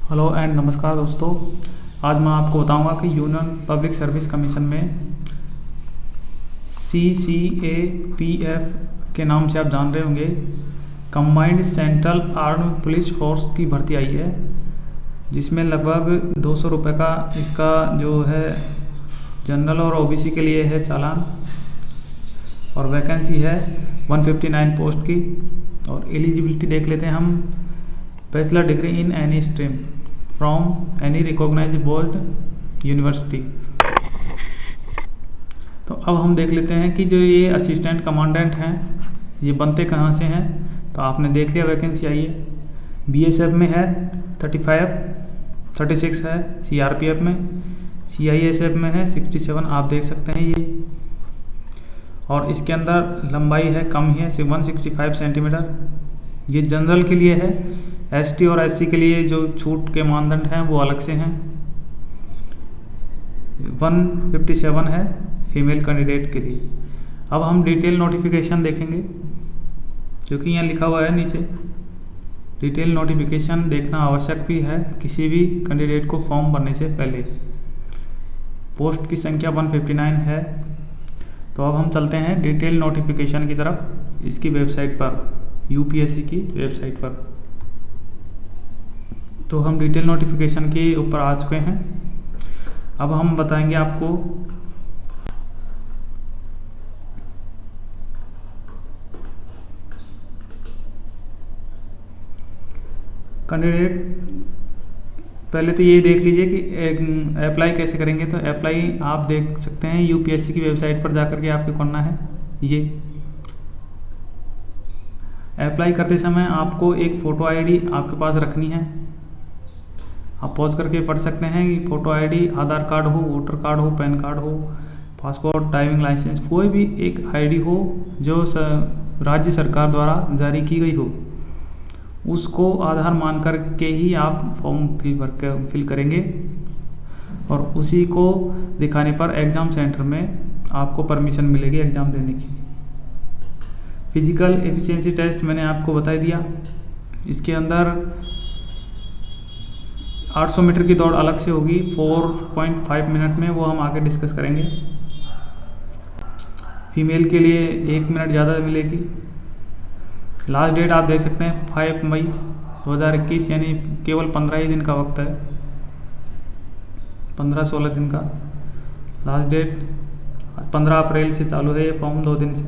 Hello and नमस्कार दोस्तों। आज मैं आपको बताऊंगा कि यूनियन पब्लिक सर्विस कमीशन में CCAPF के नाम से आप जान रहे होंगे, combined central armed police force की भर्ती आई है, जिसमें लगभग 200 रुपये का इसका जो है जनरल और OBC के लिए है चालान, और वैकेंसी है 159 पोस्ट की। और एलिजिबिलिटी देख लेते हैं हम। Bachelor degree in any stream from any recognised board university. तो अब हम देख लेते हैं कि जो ये असिस्टेंट कमांडेंट हैं ये बनते कहाँ से हैं। तो आपने देख लिया वैकेंसी आई है। BSF में है 36 है, CRPF में, CISF में है 67, आप देख सकते हैं ये। और इसके अंदर लंबाई है कम ही है, 165 सेंटीमीटर। ये जनरल के लिए है। ST और SC के लिए जो छूट के मानदंड हैं वो अलग से हैं। 157 है फीमेल कैंडिडेट के लिए। अब हम डिटेल नोटिफिकेशन देखेंगे, जो कि यहाँ लिखा हुआ है नीचे। डिटेल नोटिफिकेशन देखना आवश्यक भी है किसी भी कैंडिडेट को फॉर्म भरने से पहले। पोस्ट की संख्या 159 है। तो अब हम चलते हैं डिटेल नोटिफिकेशन की तरफ, इसकी वेबसाइट पर, UPSC की वेबसाइट पर। तो हम डिटेल नोटिफिकेशन के ऊपर आ चुके हैं। अब हम बताएंगे आपको कैंडिडेट। पहले तो ये देख लीजिए कि अप्लाई कैसे करेंगे। तो अप्लाई आप देख सकते हैं UPSC की वेबसाइट पर जाकर के आपको करना है। ये अप्लाई करते समय आपको एक फ़ोटो ID आपके पास रखनी है। आप पॉज करके पढ़ सकते हैं कि फ़ोटो ID आधार कार्ड हो, वोटर कार्ड हो, पैन कार्ड हो, पासपोर्ट, ड्राइविंग लाइसेंस, कोई भी एक ID हो जो राज्य सरकार द्वारा जारी की गई हो, उसको आधार मान कर के ही आप फॉर्म फिल करेंगे। और उसी को दिखाने पर एग्ज़ाम सेंटर में आपको परमिशन मिलेगी एग्ज़ाम देने की। फिजिकल एफिशिएंसी टेस्ट मैंने आपको बता दिया। इसके अंदर 800 मीटर की दौड़ अलग से होगी 4.5 मिनट में, वो हम आगे डिस्कस करेंगे। फीमेल के लिए 1 मिनट ज़्यादा मिलेगी। लास्ट डेट आप देख सकते हैं 5 मई 2021, यानी केवल 15 ही दिन का वक्त है, 15-16 दिन का लास्ट डेट। 15 अप्रैल से चालू है ये फॉर्म, 2 दिन से।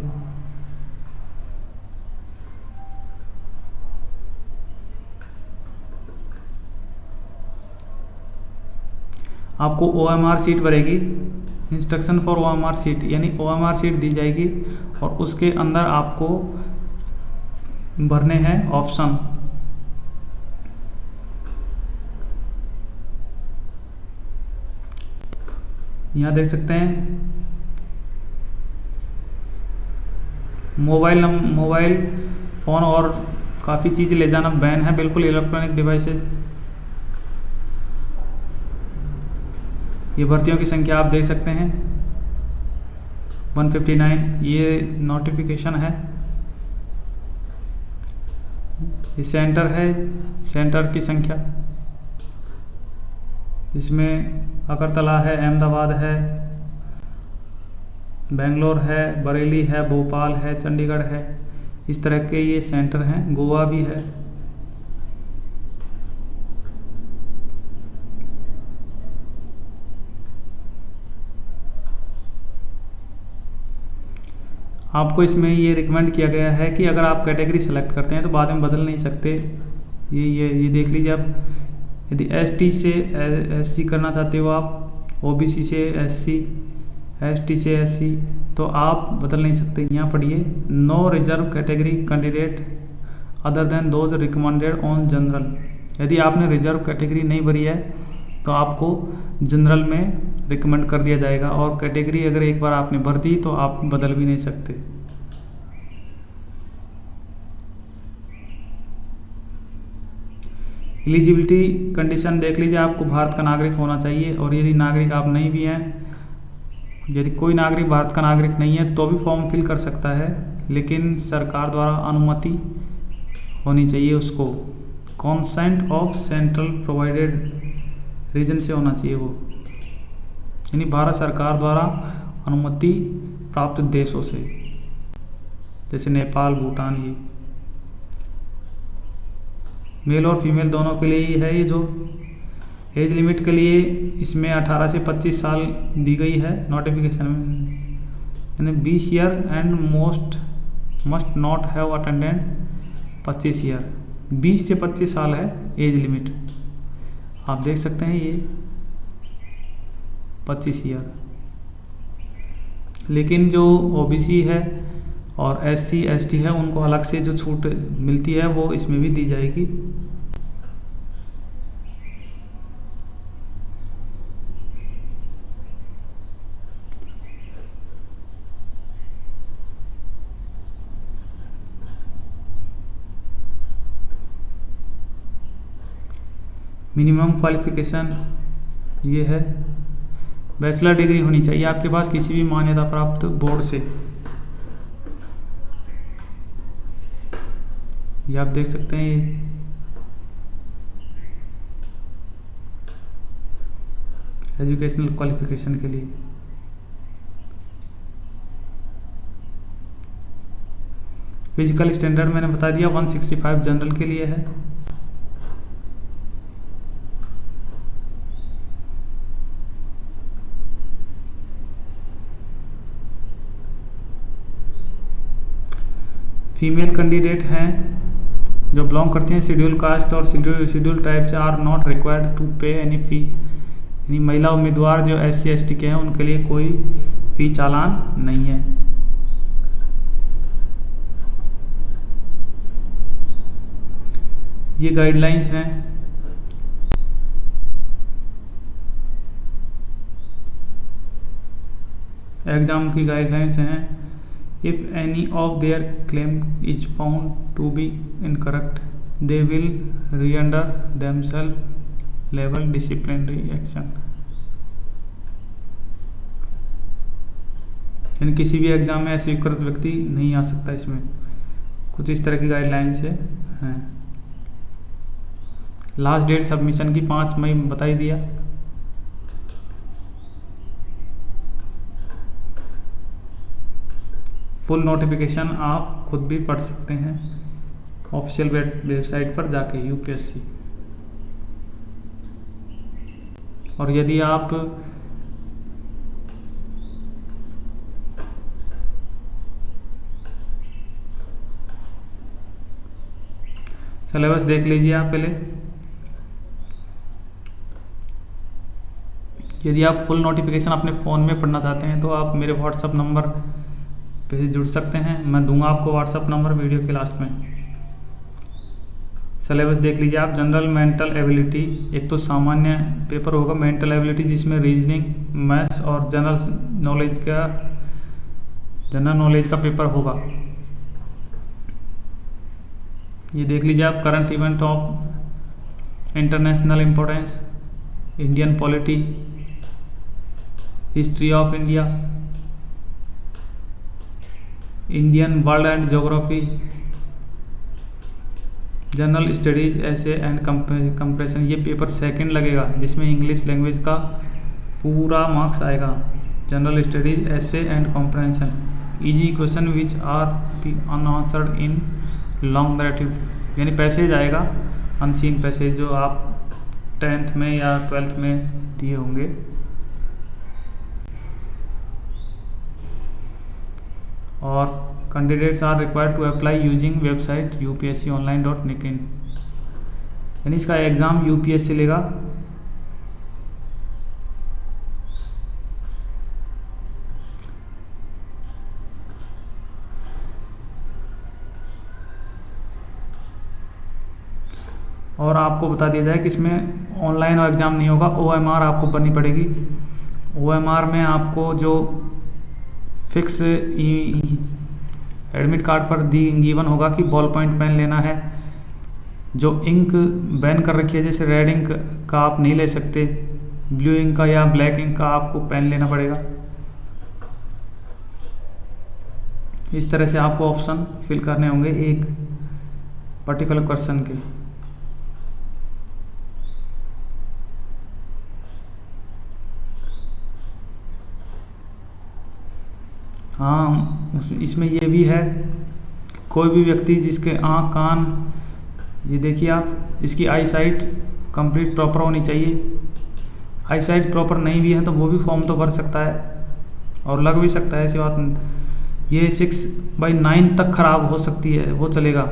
आपको OMR सीट भरेगी, इंस्ट्रक्शन फॉर OMR सीट, यानी OMR सीट दी जाएगी और उसके अंदर आपको भरने हैं ऑप्शन। यहाँ देख सकते हैं मोबाइल फ़ोन और काफ़ी चीज़ें ले जाना बैन है, बिल्कुल इलेक्ट्रॉनिक डिवाइसेस। ये भर्तियों की संख्या आप देख सकते हैं 159। ये नोटिफिकेशन है। ये सेंटर है, सेंटर की संख्या, जिसमें अगरतला है, अहमदाबाद है, बेंगलोर है, बरेली है, भोपाल है, चंडीगढ़ है। इस तरह के ये सेंटर हैं। गोवा भी है। आपको इसमें ये रिकमेंड किया गया है कि अगर आप कैटेगरी सेलेक्ट करते हैं तो बाद में बदल नहीं सकते। ये देख लीजिए आप, यदि ST से SC करना चाहते हो आप, OBC से SC, ST से SC, तो आप बदल नहीं सकते। यहाँ पढ़िए, no reserve category candidate other than those recommended on general. यदि आपने रिजर्व कैटेगरी नहीं भरी है तो आपको जनरल में रिकमेंड कर दिया जाएगा, और कैटेगरी अगर एक बार आपने भर दी तो आप बदल भी नहीं सकते। एलिजिबिलिटी कंडीशन देख लीजिए, आपको भारत का नागरिक होना चाहिए, और यदि नागरिक आप नहीं भी हैं, यदि कोई नागरिक भारत का नागरिक नहीं है तो भी फॉर्म फिल कर सकता है, लेकिन सरकार द्वारा अनुमति होनी चाहिए उसको। Consent of central provided region से होना चाहिए वो, यानी भारत सरकार द्वारा अनुमति प्राप्त देशों से, जैसे नेपाल, भूटान। ये मेल और फीमेल दोनों के लिए ही है। ये जो एज लिमिट के लिए इसमें 18 से 25 साल दी गई है नोटिफिकेशन में, यानी 20 year and must not have attended 25 year. 20 से 25 साल है एज लिमिट, आप देख सकते हैं ये 25 ईयर। लेकिन जो ओबीसी है और एससी एसटी है उनको अलग से जो छूट मिलती है वो इसमें भी दी जाएगी। मिनिमम क्वालिफिकेशन ये है, बैचलर डिग्री होनी चाहिए आपके पास किसी भी मान्यता प्राप्त बोर्ड से। ये आप देख सकते हैं, ये एजुकेशनल क्वालिफिकेशन के लिए। फिजिकल स्टैंडर्ड मैंने बता दिया 165 जनरल के लिए है। फीमेल कैंडिडेट हैं जो बिलोंग करती हैं शेड्यूल कास्ट और schedule tribes are not required to pay any fee, यानी महिला उम्मीदवार जो SC ST के हैं उनके लिए कोई फी चालान नहीं है। ये गाइडलाइंस हैं। एग्जाम की गाइडलाइंस हैं। If any of their claim is found to be incorrect, they will render themselves level disciplinary action। यानी किसी भी एग्जाम में अस्वीकृत व्यक्ति नहीं आ सकता। इसमें कुछ इस तरह की गाइडलाइंस हैं। लास्ट डेट सबमिशन की 5 मई बता ही दिया। फुल नोटिफिकेशन आप खुद भी पढ़ सकते हैं ऑफिशियल वेबसाइट पर जाके UPSC। और यदि आप सिलेबस देख लीजिए आप पहले। यदि आप फुल नोटिफिकेशन अपने फ़ोन में पढ़ना चाहते हैं तो आप मेरे व्हाट्सएप नंबर पे जुड़ सकते हैं, मैं दूंगा आपको व्हाट्सएप नंबर वीडियो के लास्ट में। सिलेबस देख लीजिए आप। जनरल मेंटल एबिलिटी, एक तो सामान्य पेपर होगा मेंटल एबिलिटी जिसमें रीजनिंग, मैथ्स और जनरल नॉलेज का पेपर होगा। ये देख लीजिए आप। Current event of international importance, Indian polity, history of India, Indian world and geography, general studies, essay and compression. ये पेपर सेकंड लगेगा जिसमें इंग्लिश लैंग्वेज का पूरा मार्क्स आएगा। General studies, essay and comprehension, easy question which are unanswered in long narrative, यानी passage आएगा, unseen passage जो आप 10th में या 12th में दिए होंगे। और candidates are required to apply using website upsconline.in, यानी इसका एग्ज़ाम UPSC लेगा। और आपको बता दिया जाए कि इसमें ऑनलाइन एग्ज़ाम नहीं होगा, OMR आपको भरनी पड़ेगी। OMR में आपको जो फिक्स एडमिट कार्ड पर गिवन होगा कि बॉल पॉइंट पेन लेना है। जो इंक बैन कर रखी है, जैसे रेड इंक का आप नहीं ले सकते, ब्लू इंक का या ब्लैक इंक का आपको पेन लेना पड़ेगा। इस तरह से आपको ऑप्शन फिल करने होंगे एक पर्टिकुलर क्वेश्चन के। हाँ, इसमें ये भी है, कोई भी व्यक्ति जिसके आँख कान, ये देखिए आप, इसकी आई साइट कंप्लीट प्रॉपर होनी चाहिए। आई साइट प्रॉपर नहीं भी है तो वो भी फॉर्म तो भर सकता है और लग भी सकता है, ऐसी बात नहीं। ये 6/9 तक ख़राब हो सकती है, वो चलेगा।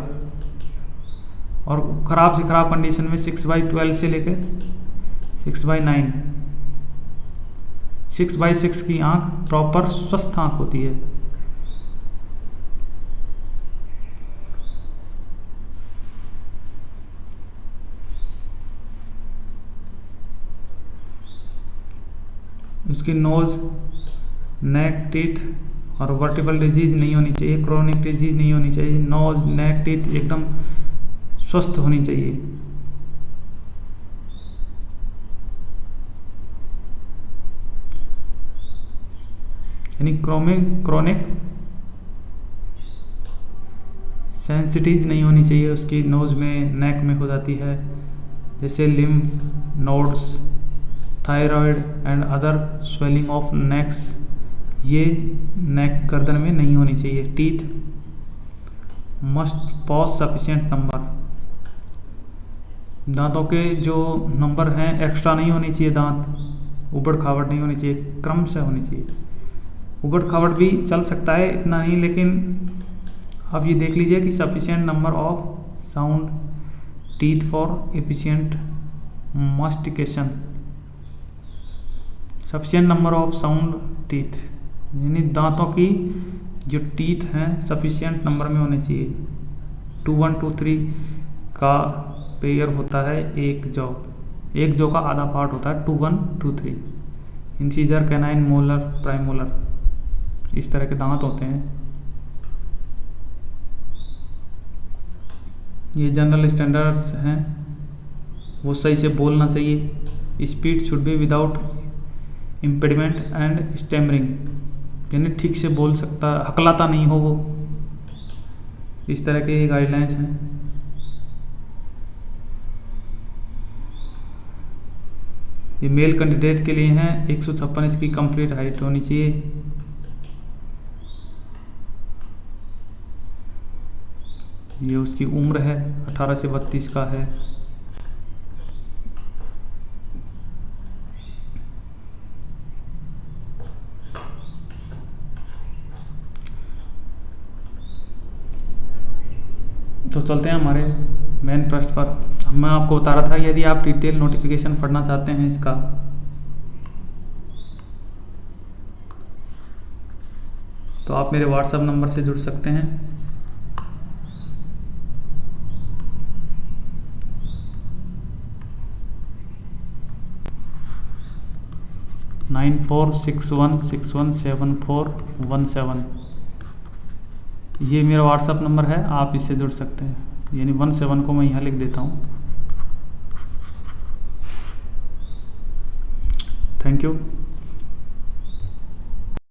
और ख़राब से ख़राब कंडीशन में 6/12 से लेके 6/9, 6/6 की आँख प्रॉपर स्वस्थ आँख होती है। उसकी नोज़, नेक, टीथ और वर्टिकल डिजीज नहीं होनी चाहिए, क्रोनिक डिजीज नहीं होनी चाहिए। नोज, नेक, टीथ एकदम स्वस्थ होनी चाहिए। यानी क्रोनिक सेंसिटिव नहीं होनी चाहिए उसकी नोज में, नेक में हो जाती है, जैसे lymph nodes, thyroid and other swelling of next, ये नेक गर्दन में नहीं होनी चाहिए। Teeth must pause sufficient number, दांतों के जो नंबर हैं एक्स्ट्रा नहीं होनी चाहिए, दांत उबड़ खाबड़ नहीं होनी चाहिए, क्रम से होनी चाहिए। उबड़ खाबड़ भी चल सकता है, इतना नहीं, लेकिन अब ये देख लीजिए कि sufficient number of sound teeth for efficient mastication. Sufficient number of sound teeth यानी दांतों की जो टीथ हैं सफिशिएंट नंबर में होने चाहिए। 2 1 2 3 का पेयर होता है एक जॉ का आधा पार्ट होता है 2 1 2 3। इंसीजर, कैनाइन, मोलर, प्राइमोलर, इस तरह के दांत होते हैं। ये जनरल स्टैंडर्ड्स हैं, वो सही से बोलना चाहिए। Speed should be without impediment and stammering, यानी ठीक से बोल सकता, हकलाता नहीं हो वो, इस तरह के गाइडलाइंस हैं। ये मेल कैंडिडेट के लिए हैं। 156 इसकी कंप्लीट हाइट होनी चाहिए। ये उसकी उम्र है, 18 से 32 का है। तो चलते हैं हमारे मेन पृष्ठ पर। मैं आपको बता रहा था कि यदि आप डिटेल नोटिफिकेशन पढ़ना चाहते हैं इसका, तो आप मेरे व्हाट्सएप नंबर से जुड़ सकते हैं। (9461617417) ये मेरा व्हाट्सएप नंबर है, आप इससे जुड़ सकते हैं। यानी 17 को मैं यहाँ लिख देता हूँ। Thank you.